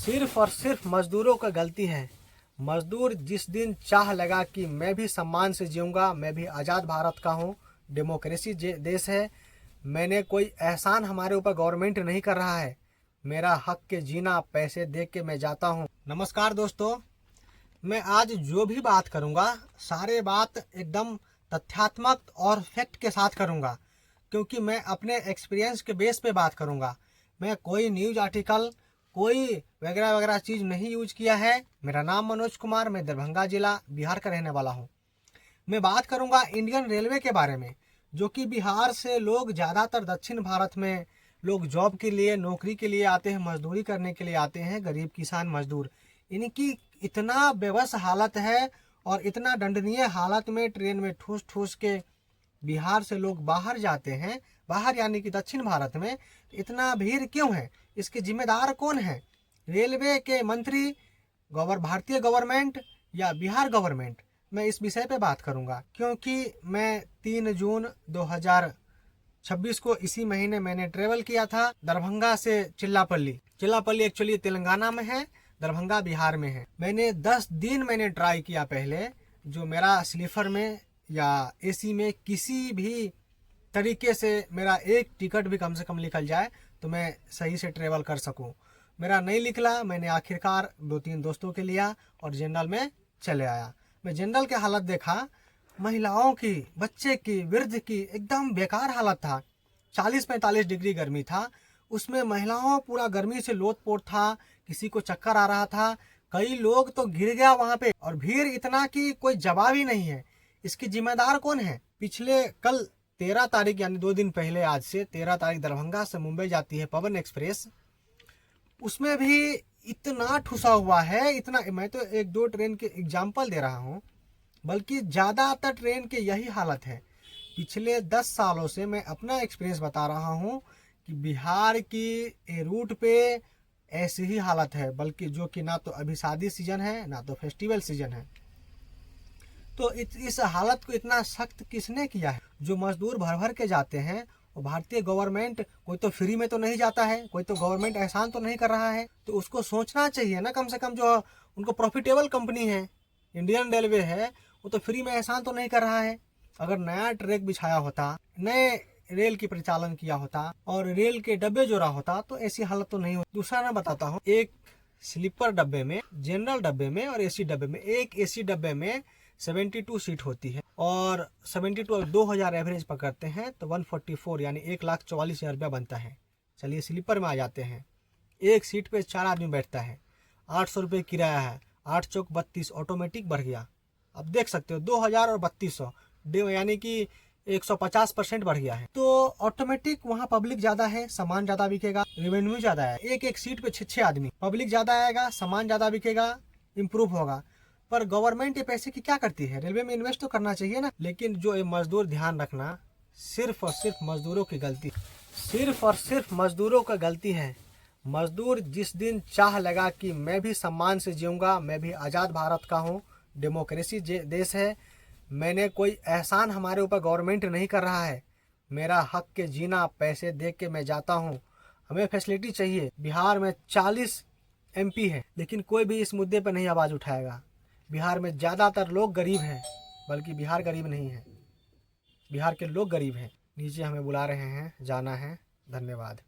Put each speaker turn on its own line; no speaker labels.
सिर्फ और सिर्फ मजदूरों का गलती है। मजदूर जिस दिन चाह लगा कि मैं भी सम्मान से जीऊँगा, मैं भी आज़ाद भारत का हूँ, डेमोक्रेसी देश है, मैंने कोई एहसान हमारे ऊपर गवर्नमेंट नहीं कर रहा है, मेरा हक के जीना पैसे दे के मैं जाता हूँ। नमस्कार दोस्तों, मैं आज जो भी बात करूँगा सारे बात एकदम तथ्यात्मक और फैक्ट के साथ करूँगा, क्योंकि मैं अपने एक्सपीरियंस के बेस पे बात करूँगा। मैं कोई न्यूज़ आर्टिकल कोई वगैरह वगैरह चीज़ नहीं यूज किया है। मेरा नाम मनोज कुमार, मैं दरभंगा जिला बिहार का रहने वाला हूँ। मैं बात करूँगा इंडियन रेलवे के बारे में, जो कि बिहार से लोग ज़्यादातर दक्षिण भारत में लोग जॉब के लिए, नौकरी के लिए आते हैं, मजदूरी करने के लिए आते हैं। गरीब किसान मजदूर, इनकी इतना बेबस हालत है और इतना दंडनीय हालत में ट्रेन में ठूस ठूस के बिहार से लोग बाहर जाते हैं। बाहर यानी कि दक्षिण भारत में इतना भीड़ क्यों है? इसके जिम्मेदार कौन है? रेलवे के मंत्री, भारतीय गवर्नमेंट या बिहार गवर्नमेंट? मैं इस विषय पे बात करूंगा, क्योंकि मैं 3 जून 2026 को इसी महीने मैंने ट्रेवल किया था दरभंगा से चिल्लापल्ली। चिल्लापल्ली एक्चुअली तेलंगाना में है, दरभंगा बिहार में है। मैंने 10 दिन मैंने ट्राई किया पहले, जो मेरा स्लीपर में या एसी में किसी भी तरीके से मेरा एक टिकट भी कम से कम निकल जाए तो मैं सही से ट्रेवल कर सकूं। मेरा नहीं निकला। मैंने आखिरकार 2-3 दोस्तों के लिया और जनरल में चले आया। मैं जनरल की हालत देखा, महिलाओं की, बच्चे की, वृद्ध की, एकदम बेकार हालत था। 40-45 डिग्री गर्मी था, उसमें महिलाओं पूरा गर्मी से लोटपोट था, किसी को चक्कर आ रहा था, कई लोग तो गिर गया वहां पे, और भीड़ इतना कि कोई जवाब ही नहीं है। इसकी जिम्मेदार कौन है? पिछले कल 13 तारीख यानी 2 दिन पहले, आज से 13 तारीख दरभंगा से मुंबई जाती है पवन एक्सप्रेस, उसमें भी इतना ठुसा हुआ है, इतना। मैं तो 1-2 ट्रेन के एग्जाम्पल दे रहा हूँ, बल्कि ज़्यादातर ट्रेन के यही हालत है। पिछले 10 सालों से मैं अपना एक्सपीरियंस बता रहा हूँ कि बिहार की रूट पे ऐसी ही हालत है, बल्कि जो कि ना तो अभी शादी सीजन है ना तो फेस्टिवल सीजन है। तो इस हालत को इतना सख्त किसने किया है? जो मजदूर भर भर के जाते हैं, और भारतीय गवर्नमेंट कोई तो फ्री में तो नहीं जाता है, कोई तो गवर्नमेंट एहसान तो नहीं कर रहा है, तो उसको सोचना चाहिए ना कम से कम। जो उनको प्रॉफिटेबल कंपनी है, इंडियन रेलवे है, वो तो फ्री में एहसान तो नहीं कर रहा है। अगर नया ट्रैक बिछाया होता, नए रेल की परिचालन किया होता और रेल के डब्बे जोड़ा होता तो ऐसी हालत तो नहीं होती। दूसरा मैं बताता हूँ, एक स्लीपर डब्बे में, जनरल डब्बे में और एसी डब्बे में, एक एसी डब्बे में 72 सीट होती है और 72 2000 एवरेज पकड़ते हैं तो 144 यानी 1,44,000 रुपया बनता है। चलिए स्लीपर में आ जाते हैं। एक सीट पे 4 आदमी बैठता है, 800 रुपये किराया है, 8 चौक 32, ऑटोमेटिक बढ़ गया। अब देख सकते हो 2000 और 3200 यानी कि 150% बढ़ गया है। तो ऑटोमेटिक वहाँ पब्लिक ज्यादा है, सामान ज्यादा बिकेगा, रेवेन्यू ज्यादा है। एक सीट पे 6 आदमी, पब्लिक ज्यादा आएगा, सामान ज्यादा बिकेगा, इम्प्रूव होगा। पर गवर्नमेंट ये पैसे की क्या करती है? रेलवे में इन्वेस्ट तो करना चाहिए ना। लेकिन जो ये मजदूर, ध्यान रखना, सिर्फ और सिर्फ मजदूरों की गलती, सिर्फ और सिर्फ मजदूरों का गलती है। मजदूर जिस दिन चाह लगा कि मैं भी सम्मान से जीऊँगा, मैं भी आज़ाद भारत का हूँ, डेमोक्रेसी देश है, मैंने कोई एहसान हमारे ऊपर गवर्नमेंट नहीं कर रहा है, मेरा हक के जीना पैसे दे के मैं जाता हूँ, हमें फैसिलिटी चाहिए। बिहार में 40 MP है, लेकिन कोई भी इस मुद्दे पर नहीं आवाज़ उठाएगा। बिहार में ज़्यादातर लोग गरीब हैं, बल्कि बिहार गरीब नहीं है, बिहार के लोग गरीब हैं। नीचे हमें बुला रहे हैं, जाना है। धन्यवाद।